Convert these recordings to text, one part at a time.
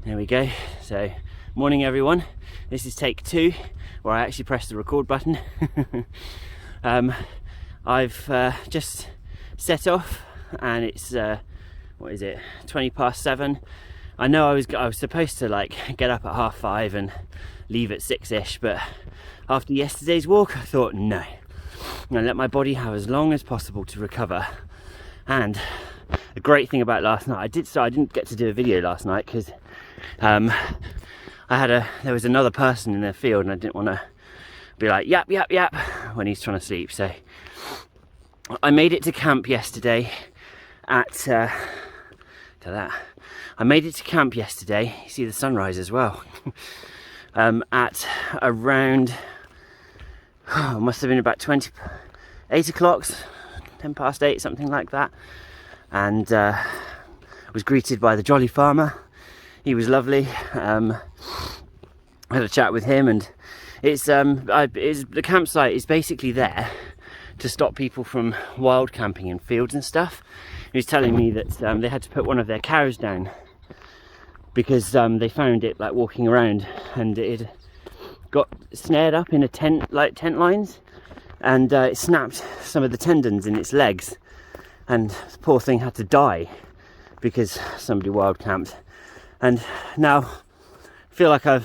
There we go. So, morning everyone. This is take 2, where I actually pressed the record button. I've just set off, and it's what is it? 20 past 7. I know I was supposed to like get up at 5:30 and leave at 6ish, but after yesterday's walk, I thought no, I'm gonna let my body have as long as possible to recover. And the great thing about last night, I didn't get to do a video last night because there was another person in the field, and I didn't want to be like yap when he's trying to sleep. So I made it to camp yesterday at I made it to camp yesterday. You see the sunrise as well. At around must have been about 8 o'clock, 10 past 8, something like that. And was greeted by the jolly farmer. He was lovely. I had a chat with him, and the campsite is basically there to stop people from wild camping in fields and stuff. He was telling me that they had to put one of their cows down because they found it like walking around, and it got snared up in a tent lines, and it snapped some of the tendons in its legs, and the poor thing had to die because somebody wild camped. And now I feel like I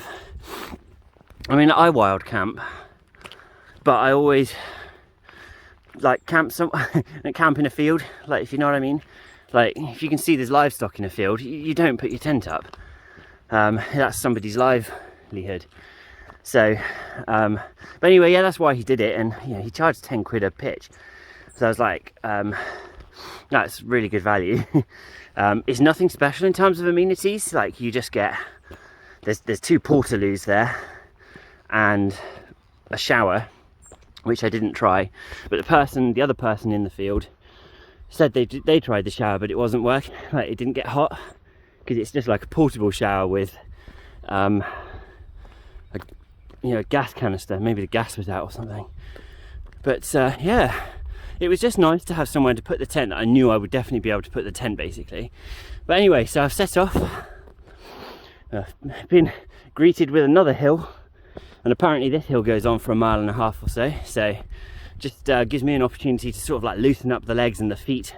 wild camp, but I always like camp in a field, like, if you know what I mean. Like, if you can see there's livestock in a field, you don't put your tent up. That's somebody's livelihood. So but anyway, yeah, that's why he did it. And yeah, he charged 10 quid a pitch, so I was like, that's really good value. It's nothing special in terms of amenities. Like, you just get there's 2 portaloos there and a shower, which I didn't try, but the other person in the field said they tried the shower, but it wasn't working. Like, it didn't get hot because it's just like a portable shower with a gas canister. Maybe the gas was out or something. But yeah, it was just nice to have somewhere to put the tent that I knew I would definitely be able to put the tent, basically. But anyway, so I've set off. Been greeted with another hill, and apparently this hill goes on for 1.5 miles or so. So just gives me an opportunity to sort of like loosen up the legs and the feet,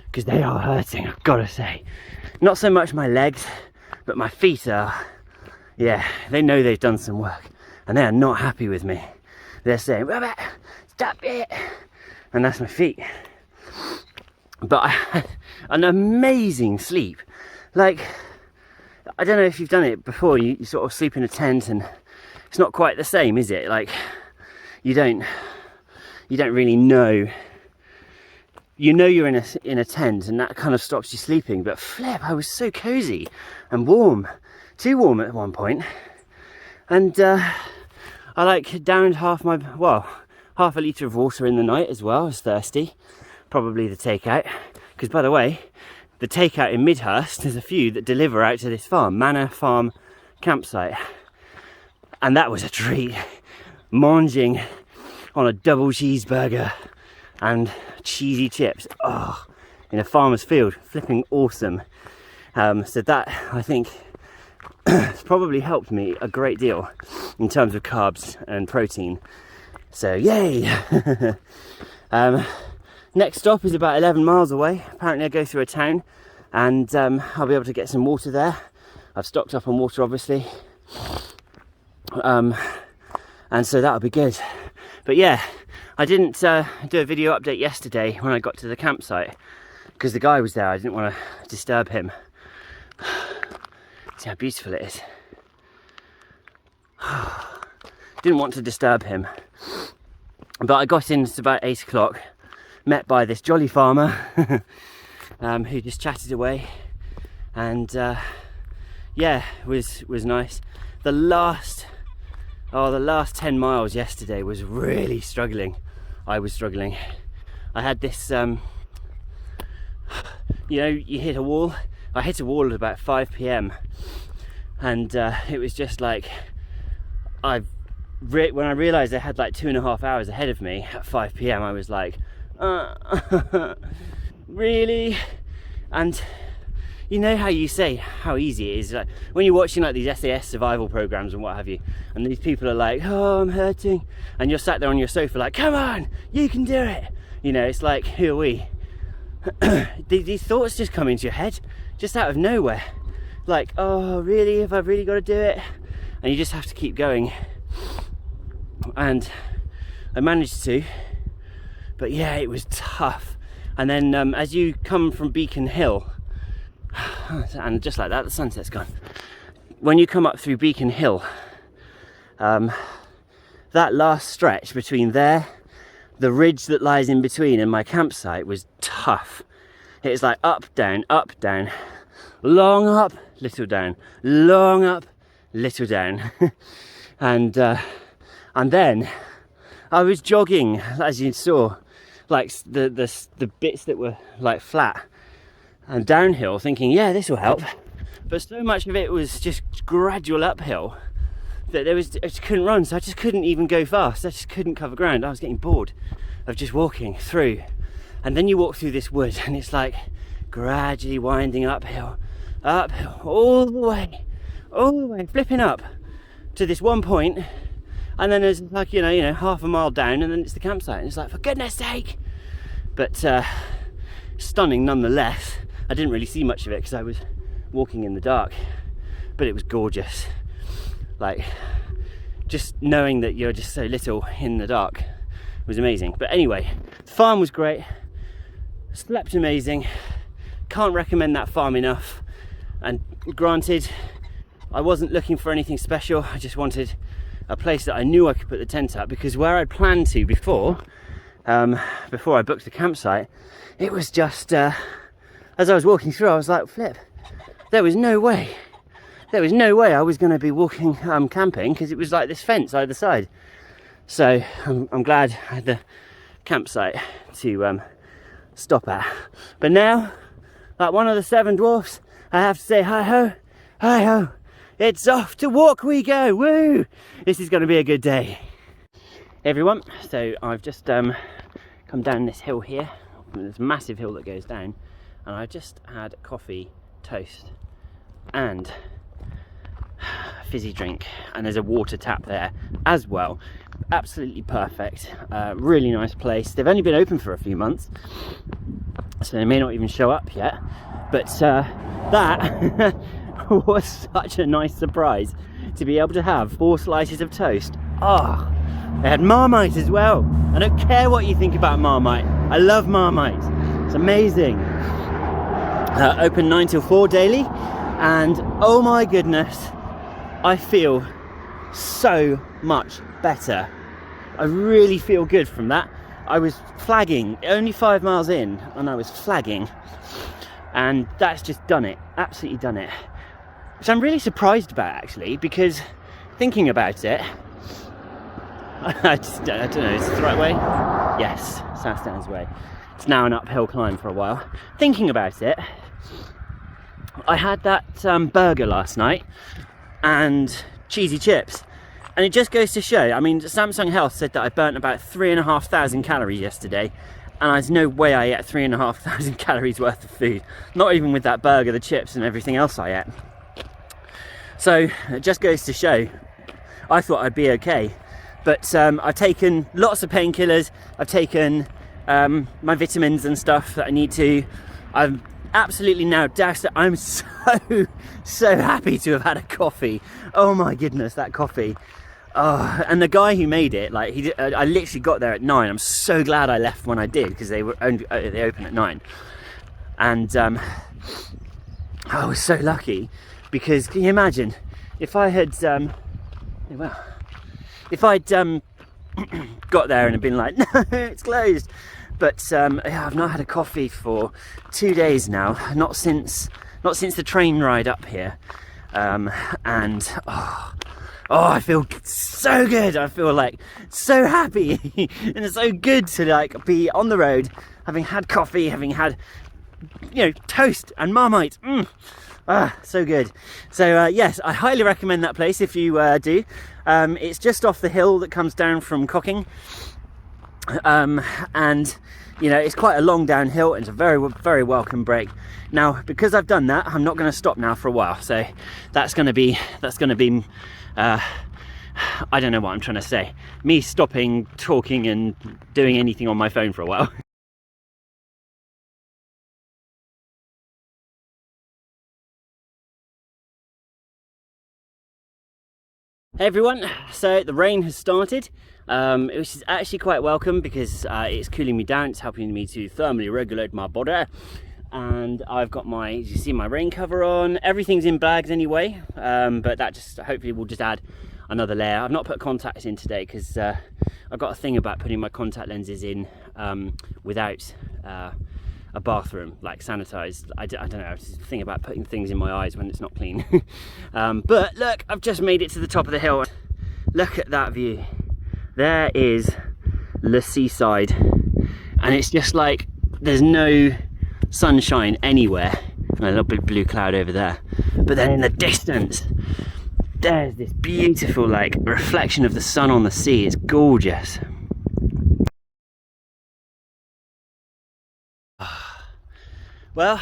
because they are hurting, I've got to say. Not so much my legs, but my feet are, yeah, they know they've done some work, and they are not happy with me. They're saying, Robert, stop it. And that's my feet. But I had an amazing sleep. Like, I don't know if you've done it before. You sort of sleep in a tent, and it's not quite the same, is it? Like, you don't really know. You know you're in a tent, and that kind of stops you sleeping. But flip, I was so cozy and warm, too warm at one point. And I like downed half a litre of water in the night as well. I was thirsty. Probably the takeout, because by the way, the takeout in Midhurst, there's a few that deliver out to this farm, Manor Farm campsite, and that was a treat. Manging on a double cheeseburger and cheesy chips, in a farmer's field, flipping awesome. So that, I think, has probably helped me a great deal in terms of carbs and protein. So yay. Next stop is about 11 miles away. Apparently I go through a town, and I'll be able to get some water there. I've stocked up on water, obviously, and so that'll be good. But yeah, I didn't do a video update yesterday when I got to the campsite because the guy was there. I didn't want to disturb him. See how beautiful it is. Didn't want to disturb him. But I got in at about 8 o'clock, met by this jolly farmer who just chatted away, and yeah, was nice. The last 10 miles yesterday was really struggling. I was struggling. I had this, you hit a wall. I hit a wall at about 5 p.m. and it was just like, when I realised I had like 2.5 hours ahead of me at 5 p.m, I was like, really? And you know how you say how easy it is, like when you're watching like these SAS survival programs and what have you, and these people are like, oh, I'm hurting, and you're sat there on your sofa like, come on, you can do it. You know, it's like, who are we? These thoughts just come into your head just out of nowhere, like, oh really, have I really got to do it? And you just have to keep going. And I managed to, but yeah, it was tough. And then as you come from Beacon Hill, and just like that, the sunset's gone. When you come up through Beacon Hill, that last stretch between there, the ridge that lies in between, and my campsite was tough. It was like up, down, long up, little down, long up, little down. And then I was jogging, as you saw, like the bits that were like flat and downhill, thinking, yeah, this will help. But so much of it was just gradual uphill that I just couldn't run, so I just couldn't even go fast. I just couldn't cover ground. I was getting bored of just walking through. And then you walk through this wood and it's like gradually winding uphill, all the way, flipping up to this one point, and then there's like, you know, half a mile down, and then it's the campsite, and it's like, for goodness sake. But stunning nonetheless. I didn't really see much of it because I was walking in the dark, but it was gorgeous. Like, just knowing that you're just so little in the dark was amazing. But anyway, the farm was great, slept amazing, can't recommend that farm enough. And granted, I wasn't looking for anything special, I just wanted a place that I knew I could put the tent up, because where I'd planned to before I booked the campsite, it was just as I was walking through, I was like, flip, there was no way I was going to be walking camping, because it was like this fence either side. So I'm glad I had the campsite to stop at. But now, like one of the 7 dwarfs, I have to say, hi ho, it's off to walk we go, woo! This is going to be a good day. Hey everyone, so I've just come down this hill here, this massive hill that goes down, and I just had coffee, toast, and a fizzy drink, and there's a water tap there as well. Absolutely perfect, really nice place. They've only been open for a few months, so they may not even show up yet, but that was such a nice surprise to be able to have 4 slices of toast. Oh, they had Marmite as well. I don't care what you think about Marmite, I love Marmite, it's amazing. Open 9 till 4 daily, and oh my goodness, I feel so much better. I really feel good from that. I was flagging, only 5 miles in, and I was flagging, and that's just done it, absolutely done it. Which I'm really surprised about, actually, because thinking about it, I don't know, is this the right way? Yes, Southdown's way. It's now an uphill climb for a while. Thinking about it, I had that burger last night and cheesy chips, and it just goes to show, I mean, Samsung Health said that I burnt about 3,500 calories yesterday, and there's no way I ate 3,500 calories worth of food, not even with that burger, the chips and everything else I ate. So it just goes to show, I thought I'd be okay, but I've taken lots of painkillers, I've taken my vitamins and stuff that I need to. I'm absolutely now doused. I'm so happy to have had a coffee. Oh my goodness, that coffee. Oh, and the guy who made it, like, I literally got there at 9. I'm so glad I left when I did, because they open at 9, and I was so lucky, because can you imagine if I had if I'd got there and had been like, no, it's closed. But yeah, I've not had a coffee for 2 days now, not since the train ride up here, and I feel so good. I feel like so happy and it's so good to like be on the road, having had coffee, having had, you know, toast and Marmite. So good. So yes, I highly recommend that place if you do. It's just off the hill that comes down from Cocking, and you know, it's quite a long downhill and it's a very, very welcome break. Now, because I've done that, I'm not going to stop now for a while. So that's going to be, I don't know what I'm trying to say. Me stopping talking and doing anything on my phone for a while. Hey everyone, so the rain has started, which is actually quite welcome because it's cooling me down, it's helping me to thermally regulate my body. And I've got my, as you see, my rain cover on. Everything's in bags anyway, but that just hopefully will just add another layer. I've not put contacts in today because I've got a thing about putting my contact lenses in without a bathroom, like sanitized. I don't know, it's a thing about putting things in my eyes when it's not clean. But look, I've just made it to the top of the hill. Look at that view. There is the seaside, and it's just like there's no sunshine anywhere. And a little big blue cloud over there, but then in the distance there's this beautiful like reflection of the sun on the sea. It's gorgeous. Well,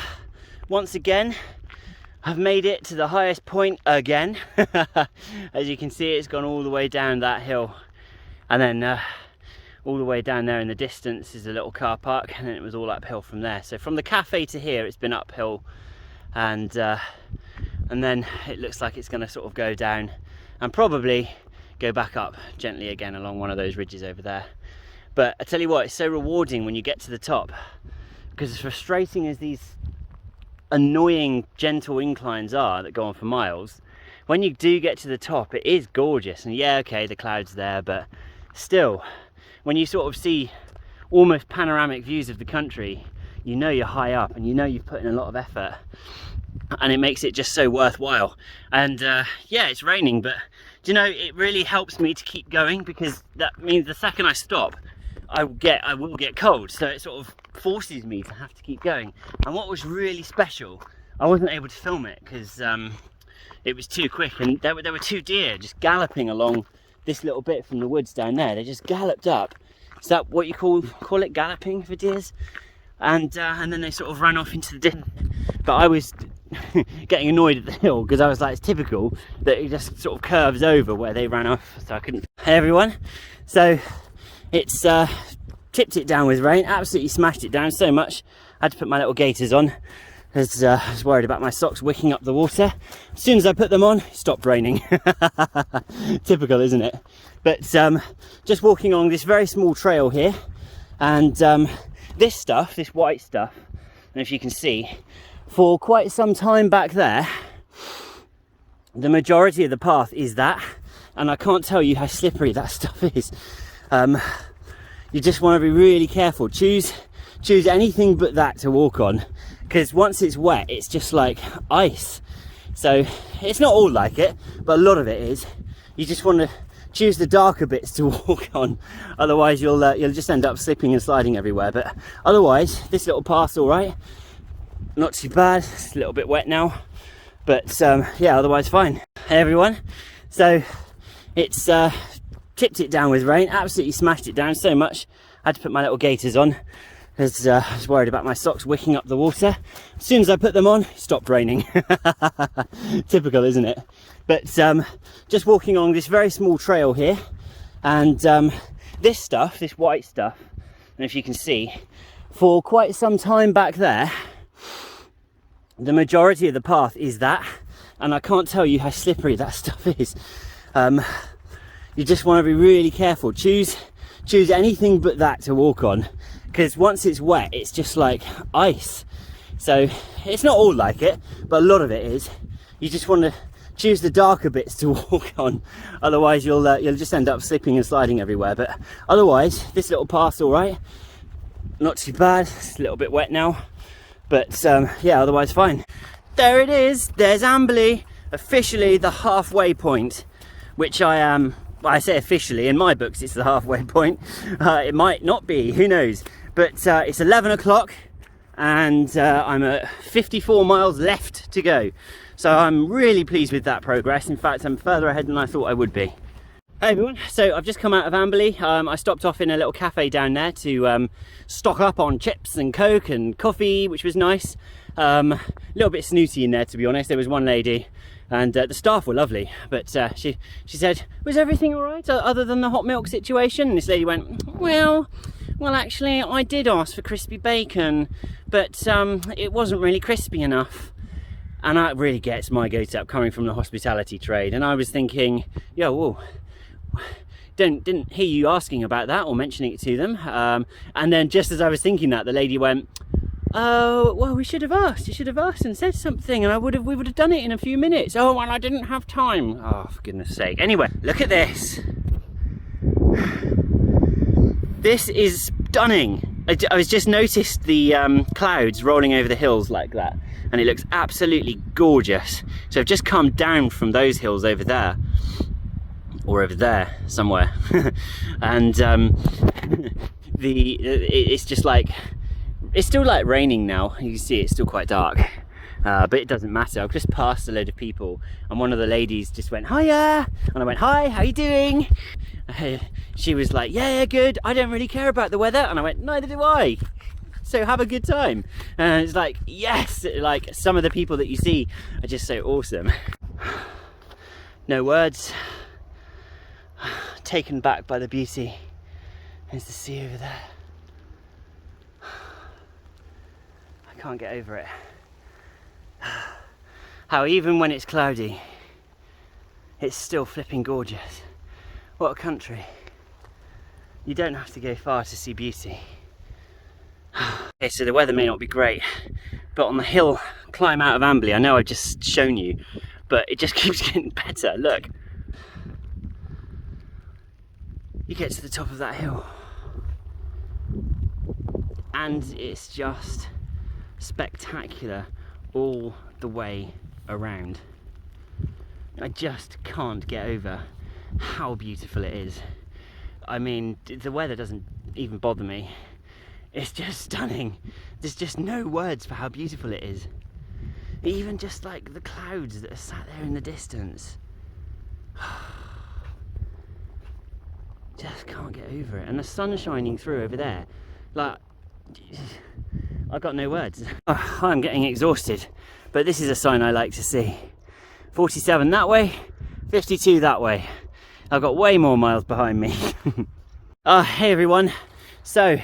once again, I've made it to the highest point again. As you can see, it's gone all the way down that hill, and then all the way down there in the distance is a little car park, and then it was all uphill from there. So from the cafe to here, it's been uphill, and then it looks like it's going to sort of go down and probably go back up gently again along one of those ridges over there. But I tell you what, it's so rewarding when you get to the top, because as frustrating as these annoying gentle inclines are that go on for miles, when you do get to the top, it is gorgeous. And yeah, okay, the clouds there, but still, when you sort of see almost panoramic views of the country, you know you're high up and you know you've put in a lot of effort, and it makes it just so worthwhile. And yeah, it's raining, but do you know, it really helps me to keep going, because that means the second I stop, I will get cold, so it sort of forces me to have to keep going. And what was really special, I wasn't able to film it because it was too quick, and there were two deer just galloping along this little bit from the woods down there. They just galloped up. Is that what you call it, galloping for deers? And then they sort of ran off into the distance. But I was getting annoyed at the hill because I was like, it's typical that it just sort of curves over where they ran off, so I couldn't. Hey everyone, so it's tipped it down with rain, absolutely smashed it down so much I had to put my little gaiters on, as I was worried about my socks wicking up the water. As soon as I put them on, it stopped raining. Typical, isn't it? But just walking along this very small trail here, and this stuff, this white stuff, and if you can see, for quite some time back there, the majority of the path is that, and I can't tell you how slippery that stuff is. You just want to be really careful. Choose anything but that to walk on, because once it's wet, it's just like ice. So it's not all like it, but a lot of it is. You just want to choose the darker bits to walk on, otherwise you'll just end up slipping and sliding everywhere. But otherwise, this little path's all right, not too bad. It's a little bit wet now, but yeah, otherwise fine. Hey everyone, so it's tipped it down with rain, absolutely smashed it down so much I had to put my little gaiters on, as I was worried about my socks wicking up the water. As soon as I put them on, it stopped raining. Typical, isn't it? But just walking along this very small trail here, and this stuff, this white stuff, and if you can see, for quite some time back there, the majority of the path is that, and I can't tell you how slippery that stuff is. You just want to be really careful. Choose anything but that to walk on, because once it's wet, it's just like ice. So it's not all like it, but a lot of it is. You just want to choose the darker bits to walk on, otherwise you'll just end up slipping and sliding everywhere. But otherwise, this little path's all right, not too bad. It's a little bit wet now, but yeah, otherwise fine. There it is. There's Amberley, officially the halfway point, which I am. Well, I say officially, in my books it's the halfway point. It might not be, who knows. But it's 11 o'clock and I'm at 54 miles left to go. So I'm really pleased with that progress. In fact, I'm further ahead than I thought I would be. Hey everyone, so I've just come out of Amberley. I stopped off in a little cafe down there to stock up on chips and Coke and coffee, which was nice. A little bit snooty in there, to be honest. There was one lady and the staff were lovely, but she said, was everything all right other than the hot milk situation? And this lady went, well actually I did ask for crispy bacon, but it wasn't really crispy enough. And that really gets my goat up, coming from the hospitality trade. And I was thinking, yo, whoa, didn't hear you asking about that or mentioning it to them. And then just as I was thinking that, the lady went, oh, well, we should have asked. You should have asked and said something, and we would have done it in a few minutes. Oh, well, I didn't have time. Oh, for goodness sake. Anyway, look at this. This is stunning. I was just noticed the clouds rolling over the hills like that, and it looks absolutely gorgeous. So I've just come down from those hills over there, or over there somewhere, and it's just like, it's still like raining now. You can see it's still quite dark, but it doesn't matter. I've just passed a load of people, and one of the ladies just went, hiya, and I went, hi, how you doing? She was like, yeah, good, I don't really care about the weather. And I went, neither do I, so have a good time. And it's like, yes, like some of the people that you see are just so awesome. No words. Taken back by the beauty. There's the sea over there. I can't get over it. How even when it's cloudy, it's still flipping gorgeous. What a country. You don't have to go far to see beauty. Okay, so the weather may not be great, but on the hill climb out of Amberley, I know I've just shown you, but it just keeps getting better. Look. You get to the top of that hill and it's just spectacular all the way around. I just can't get over how beautiful it is. I mean, the weather doesn't even bother me. It's just stunning. There's just no words for how beautiful it is. Even just like the clouds that are sat there in the distance. Just can't get over it. And the sun shining through over there, like, I've got no words. Oh, I'm getting exhausted, but this is a sign I like to see. 47 that way, 52 that way. I've got way more miles behind me. Hey everyone, so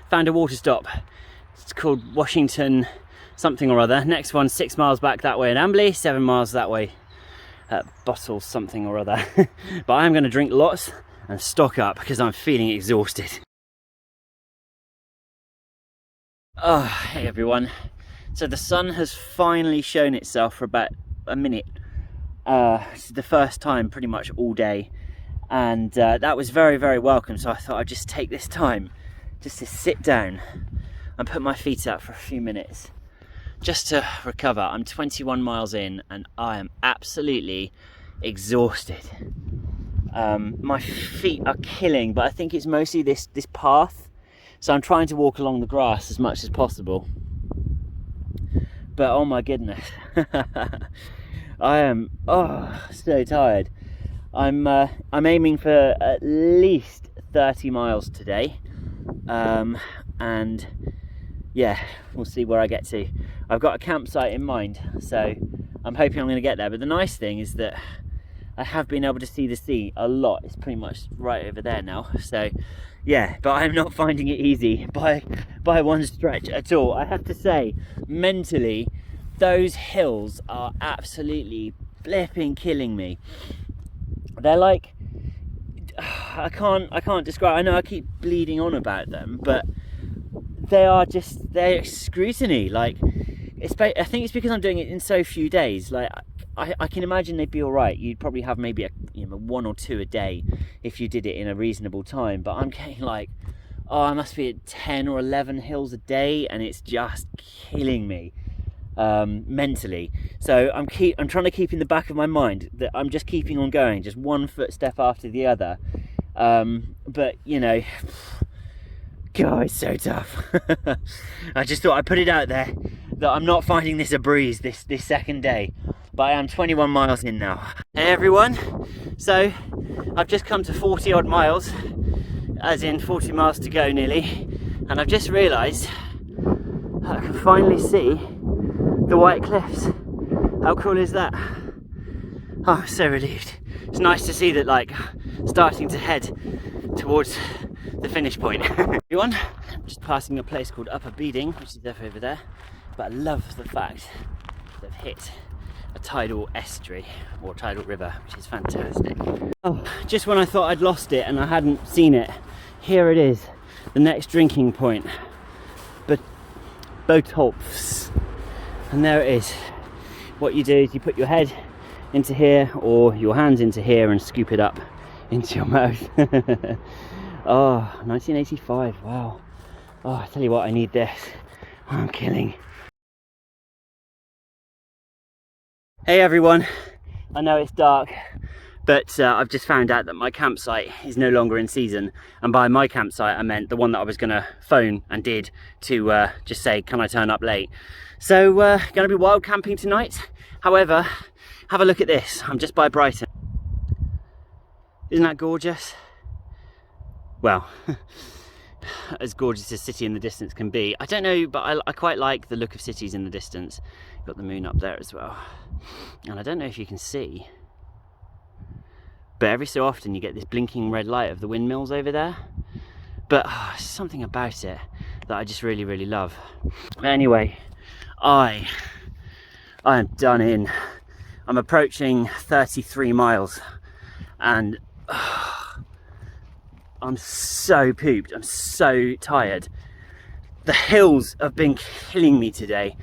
found a water stop. It's called Washington something or other. Next one 6 miles back that way in Amberley, 7 miles that way at Bottle something or other. But I'm going to drink lots and stock up because I'm feeling exhausted. Oh, hey everyone. So the sun has finally shown itself for about a minute. This is the first time pretty much all day, and that was very, very welcome. So I thought I'd just take this time just to sit down and put my feet up for a few minutes just to recover. I'm 21 miles in and I am absolutely exhausted. My feet are killing, but I think it's mostly this path. So I'm trying to walk along the grass as much as possible. But oh my goodness, I am so tired. I'm aiming for at least 30 miles today, and yeah, we'll see where I get to. I've got a campsite in mind, so I'm hoping I'm going to get there. But the nice thing is that I have been able to see the sea a lot. It's pretty much right over there now, so yeah, but I'm not finding it easy by one stretch at all. I have to say, mentally, those hills are absolutely flipping killing me. They're like, I can't describe. I know I keep bleeding on about them, but they're scrutiny. Like, I think it's because I'm doing it in so few days. Like, I can imagine they'd be all right. You'd probably have maybe one or two a day if you did it in a reasonable time. But I'm getting like, I must be at 10 or 11 hills a day, and it's just killing me mentally. So I'm trying to keep in the back of my mind that I'm just keeping on going, just one footstep after the other. But you know, God, it's so tough. I just thought I'd put it out there that I'm not finding this a breeze this second day, but I am 21 miles in now. Hey everyone, so I've just come to 40 odd miles, as in 40 miles to go nearly, and I've just realised I can finally see the White Cliffs. How cool is that? Oh, I'm so relieved. It's nice to see that, like, starting to head towards the finish point. Everyone, I'm just passing a place called Upper Beeding, which is over there, but I love the fact that I've hit a tidal estuary or tidal river, which is fantastic. Oh, just when I thought I'd lost it and I hadn't seen it, here it is, the next drinking point, but Botolphs, and there it is. What you do is you put your head into here or your hands into here and scoop it up into your mouth. Oh, 1985, wow. Oh, I tell you what, I need this. I'm killing. Hey everyone, I know it's dark, but I've just found out that my campsite is no longer in season, and by my campsite I meant the one that I was going to phone and did to just say, can I turn up late? So going to be wild camping tonight. However, have a look at this. I'm just by Brighton. Isn't that gorgeous? Well, as gorgeous as city in the distance can be. I don't know, but I quite like the look of cities in the distance. Got the moon up there as well, and I don't know if you can see, but every so often you get this blinking red light of the windmills over there, but something about it that I just really love. But anyway, I am done in. I'm approaching 33 miles and I'm so pooped, I'm so tired. The hills have been killing me today.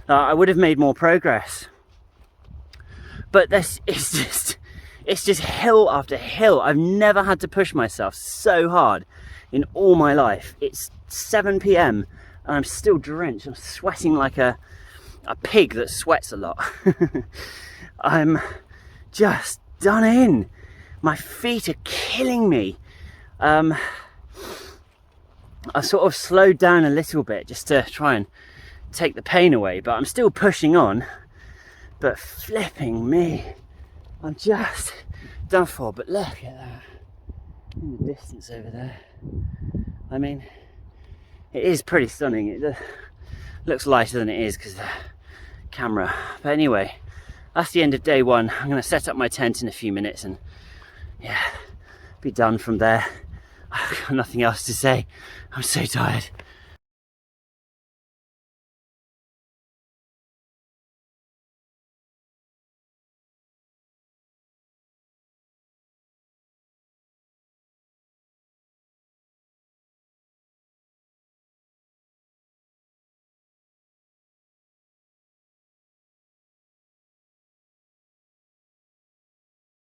I would have made more progress, but this is it's just hill after hill. I've never had to push myself so hard in all my life. It's 7 p.m. and I'm still drenched. I'm sweating like a pig that sweats a lot. I'm just done in. My feet are killing me. I sort of slowed down a little bit just to try and take the pain away, but I'm still pushing on. But flipping me, I'm just done for. But look at that in the distance over there. I mean, it is pretty stunning. It looks lighter than it is because of the camera. But anyway, that's the end of day one. I'm going to set up my tent in a few minutes and yeah, be done from there. I've got nothing else to say. I'm so tired.